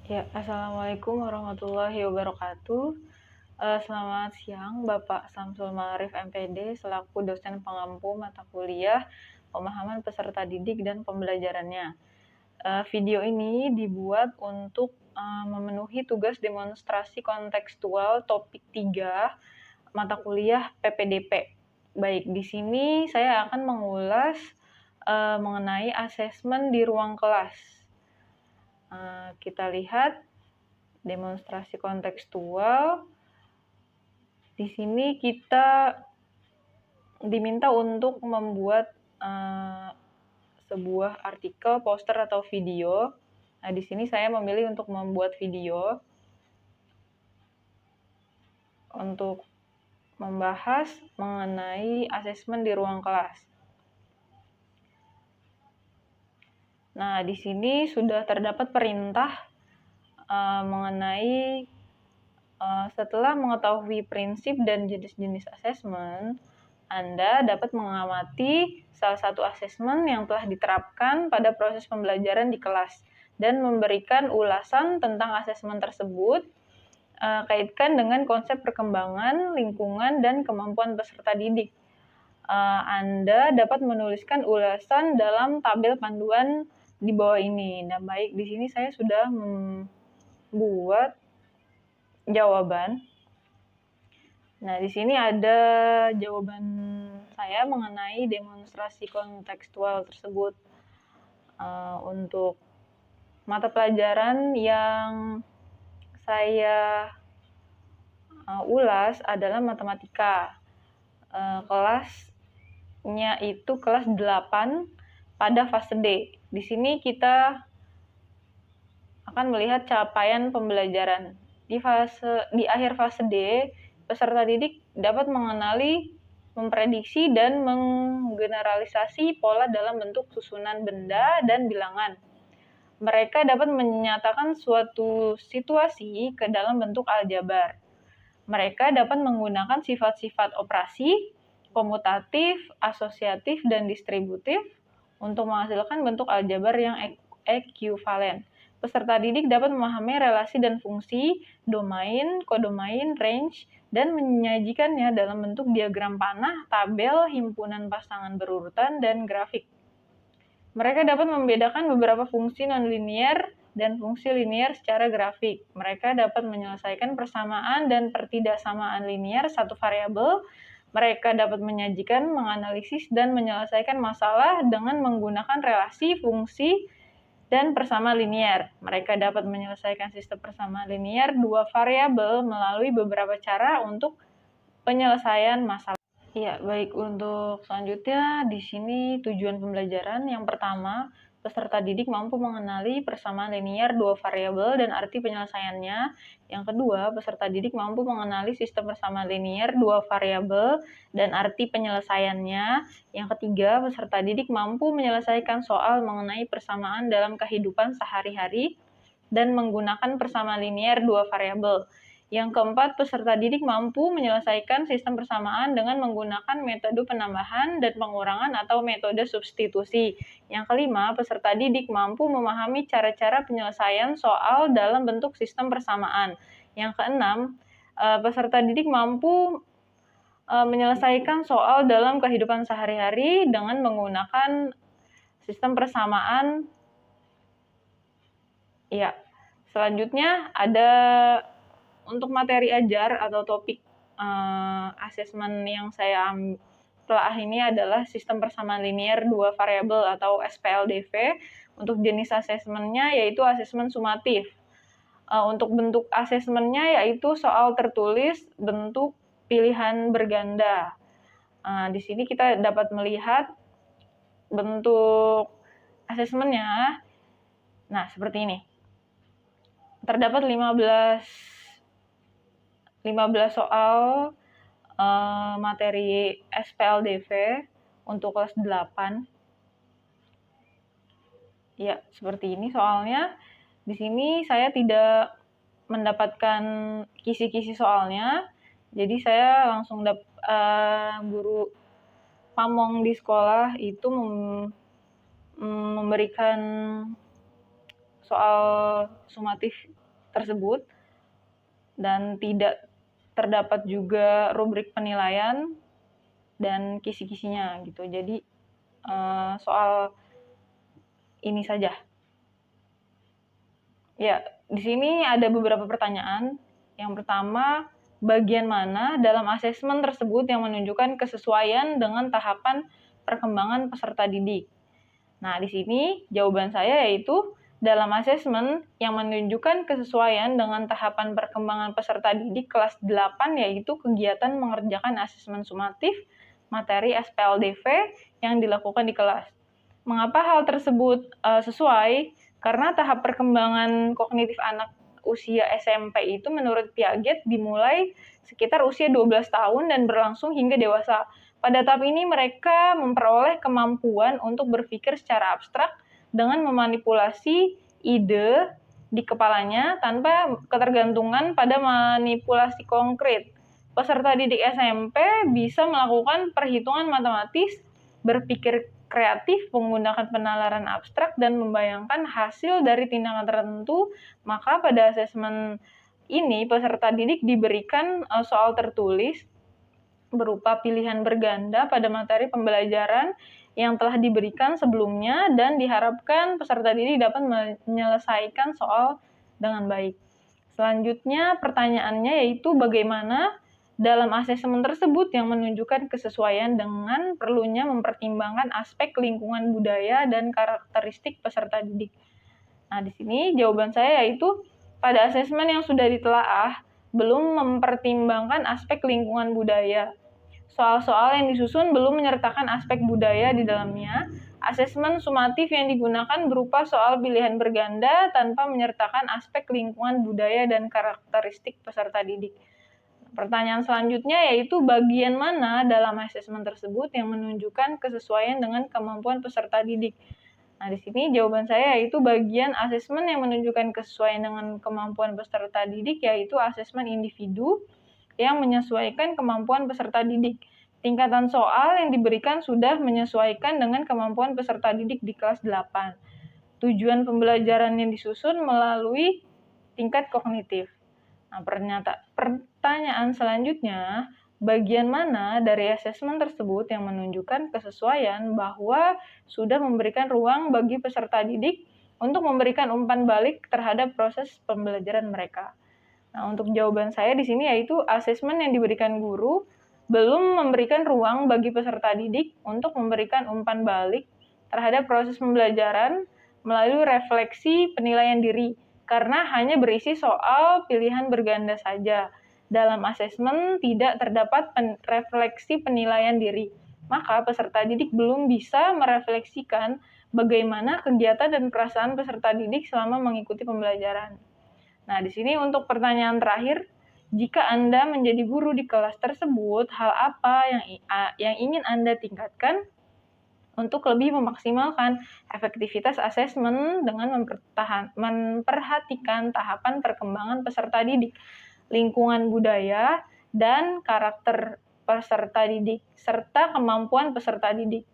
Ya, Assalamualaikum warahmatullahi wabarakatuh. Selamat siang, Bapak Samsul Ma'arif MPD, selaku dosen pengampu mata kuliah pemahaman peserta didik dan pembelajarannya. Video ini dibuat untuk memenuhi tugas demonstrasi kontekstual topik 3 mata kuliah PPDP. Baik, di sini saya akan mengulas mengenai asesmen di ruang kelas. Kita lihat demonstrasi kontekstual. Di sini kita diminta untuk membuat sebuah artikel, poster atau video. Nah, di sini saya memilih untuk membuat video untuk membahas mengenai asesmen di ruang kelas. Nah, di sini sudah terdapat perintah mengenai setelah mengetahui prinsip dan jenis-jenis asesmen, Anda dapat mengamati salah satu asesmen yang telah diterapkan pada proses pembelajaran di kelas dan memberikan ulasan tentang asesmen tersebut, kaitkan dengan konsep perkembangan, lingkungan, dan kemampuan peserta didik. Anda dapat menuliskan ulasan dalam tabel panduan di bawah ini. Nah, baik, di sini saya sudah membuat jawaban. Nah, di sini ada jawaban saya mengenai demonstrasi kontekstual tersebut. Untuk mata pelajaran yang saya ulas adalah matematika. Kelasnya itu kelas 8 pada fase D. Di sini kita akan melihat capaian pembelajaran. Di akhir fase D, peserta didik dapat mengenali, memprediksi, dan menggeneralisasi pola dalam bentuk susunan benda dan bilangan. Mereka dapat menyatakan suatu situasi ke dalam bentuk aljabar. Mereka dapat menggunakan sifat-sifat operasi, komutatif, asosiatif, dan distributif untuk menghasilkan bentuk aljabar yang ekuivalen. Peserta didik dapat memahami relasi dan fungsi, domain, kodomain, range, dan menyajikannya dalam bentuk diagram panah, tabel, himpunan pasangan berurutan, dan grafik. Mereka dapat membedakan beberapa fungsi nonlinier dan fungsi linier secara grafik. Mereka dapat menyelesaikan persamaan dan pertidaksamaan linier satu variabel. Mereka dapat menyajikan, menganalisis, dan menyelesaikan masalah dengan menggunakan relasi, fungsi, dan persamaan linier. Mereka dapat menyelesaikan sistem persamaan linier dua variabel melalui beberapa cara untuk penyelesaian masalah. Ya, baik. Untuk selanjutnya, di sini tujuan pembelajaran. Yang pertama, peserta didik mampu mengenali persamaan linier dua variabel dan arti penyelesaiannya. Yang kedua, peserta didik mampu mengenali sistem persamaan linier dua variabel dan arti penyelesaiannya. Yang ketiga, peserta didik mampu menyelesaikan soal mengenai persamaan dalam kehidupan sehari-hari dan menggunakan persamaan linier dua variabel. Yang keempat, peserta didik mampu menyelesaikan sistem persamaan dengan menggunakan metode penambahan dan pengurangan atau metode substitusi. Yang kelima, peserta didik mampu memahami cara-cara penyelesaian soal dalam bentuk sistem persamaan. Yang keenam, peserta didik mampu menyelesaikan soal dalam kehidupan sehari-hari dengan menggunakan sistem persamaan. Ya, selanjutnya ada untuk materi ajar atau topik asesmen yang saya telah ini adalah sistem persamaan linier dua variabel atau SPLDV. Untuk jenis asesmennya yaitu asesmen sumatif. Untuk bentuk asesmennya yaitu soal tertulis bentuk pilihan berganda. Di sini kita dapat melihat bentuk asesmennya. Nah, seperti ini. Terdapat 15 soal materi SPLDV untuk kelas 8. Ya, seperti ini soalnya. Di sini saya tidak mendapatkan kisi-kisi soalnya. Jadi saya langsung guru pamong di sekolah itu memberikan soal sumatif tersebut, dan tidak terdapat juga rubrik penilaian dan kisi-kisinya gitu. Jadi soal ini saja. Ya, di sini ada beberapa pertanyaan. Yang pertama, bagian mana dalam asesmen tersebut yang menunjukkan kesesuaian dengan tahapan perkembangan peserta didik? Nah, di sini jawaban saya yaitu dalam asesmen yang menunjukkan kesesuaian dengan tahapan perkembangan peserta didik kelas 8, yaitu kegiatan mengerjakan asesmen sumatif materi SPLDV yang dilakukan di kelas. Mengapa hal tersebut sesuai? Karena tahap perkembangan kognitif anak usia SMP itu menurut Piaget dimulai sekitar usia 12 tahun dan berlangsung hingga dewasa. Pada tahap ini mereka memperoleh kemampuan untuk berpikir secara abstrak dengan memanipulasi ide di kepalanya tanpa ketergantungan pada manipulasi konkret. Peserta didik SMP bisa melakukan perhitungan matematis, berpikir kreatif, menggunakan penalaran abstrak, dan membayangkan hasil dari tindakan tertentu. Maka pada asesmen ini peserta didik diberikan soal tertulis berupa pilihan berganda pada materi pembelajaran yang telah diberikan sebelumnya, dan diharapkan peserta didik dapat menyelesaikan soal dengan baik. Selanjutnya pertanyaannya yaitu bagaimana dalam asesmen tersebut yang menunjukkan kesesuaian dengan perlunya mempertimbangkan aspek lingkungan budaya dan karakteristik peserta didik. Nah, di sini jawaban saya yaitu pada asesmen yang sudah ditelaah belum mempertimbangkan aspek lingkungan budaya. Soal-soal yang disusun belum menyertakan aspek budaya di dalamnya. Asesmen sumatif yang digunakan berupa soal pilihan berganda tanpa menyertakan aspek lingkungan budaya dan karakteristik peserta didik. Pertanyaan selanjutnya yaitu bagian mana dalam asesmen tersebut yang menunjukkan kesesuaian dengan kemampuan peserta didik. Nah, di sini jawaban saya yaitu bagian asesmen yang menunjukkan kesesuaian dengan kemampuan peserta didik, yaitu asesmen individu yang menyesuaikan kemampuan peserta didik. Tingkatan soal yang diberikan sudah menyesuaikan dengan kemampuan peserta didik di kelas 8. Tujuan pembelajaran yang disusun melalui tingkat kognitif. Nah, pertanyaan selanjutnya, bagian mana dari asesmen tersebut yang menunjukkan kesesuaian bahwa sudah memberikan ruang bagi peserta didik untuk memberikan umpan balik terhadap proses pembelajaran mereka? Nah, untuk jawaban saya di sini yaitu asesmen yang diberikan guru belum memberikan ruang bagi peserta didik untuk memberikan umpan balik terhadap proses pembelajaran melalui refleksi penilaian diri, karena hanya berisi soal pilihan berganda saja. Dalam asesmen tidak terdapat refleksi penilaian diri, maka peserta didik belum bisa merefleksikan bagaimana kegiatan dan perasaan peserta didik selama mengikuti pembelajaran. Nah, di sini untuk pertanyaan terakhir, jika Anda menjadi guru di kelas tersebut, hal apa yang ingin Anda tingkatkan untuk lebih memaksimalkan efektivitas asesmen dengan memperhatikan tahapan perkembangan peserta didik, lingkungan budaya, dan karakter peserta didik, serta kemampuan peserta didik.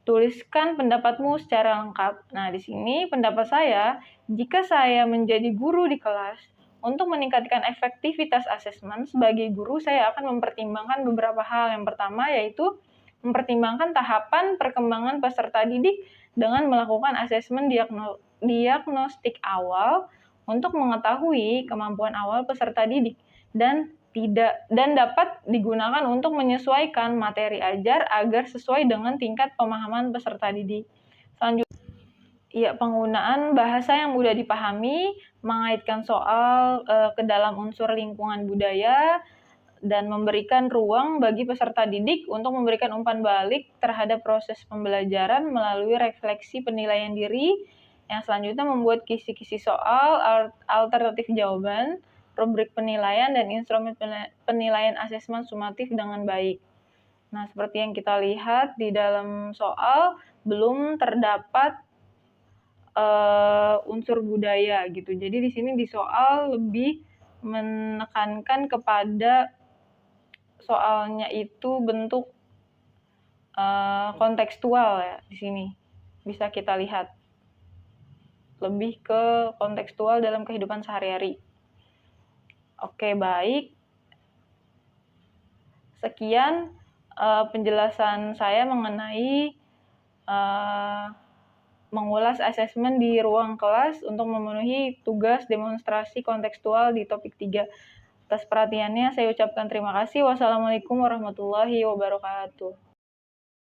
Tuliskan pendapatmu secara lengkap. Nah, di sini pendapat saya, jika saya menjadi guru di kelas, untuk meningkatkan efektivitas asesmen sebagai guru, saya akan mempertimbangkan beberapa hal. Yang pertama yaitu mempertimbangkan tahapan perkembangan peserta didik dengan melakukan asesmen diagnostik awal untuk mengetahui kemampuan awal peserta didik dan dapat digunakan untuk menyesuaikan materi ajar agar sesuai dengan tingkat pemahaman peserta didik. Selanjutnya, penggunaan bahasa yang mudah dipahami, mengaitkan soal ke dalam unsur lingkungan budaya, dan memberikan ruang bagi peserta didik untuk memberikan umpan balik terhadap proses pembelajaran melalui refleksi penilaian diri. Yang selanjutnya membuat kisi-kisi soal, alternatif jawaban, rubrik penilaian, dan instrumen penilaian asesmen sumatif dengan baik. Nah, seperti yang kita lihat di dalam soal, belum terdapat unsur budaya gitu. Jadi di sini di soal lebih menekankan kepada soalnya itu bentuk kontekstual ya, di sini bisa kita lihat. lebih ke kontekstual dalam kehidupan sehari-hari. Oke, baik. Sekian penjelasan saya mengenai mengulas asesmen di ruang kelas untuk memenuhi tugas demonstrasi kontekstual di topik 3. Atas perhatiannya saya ucapkan terima kasih. Wassalamualaikum warahmatullahi wabarakatuh.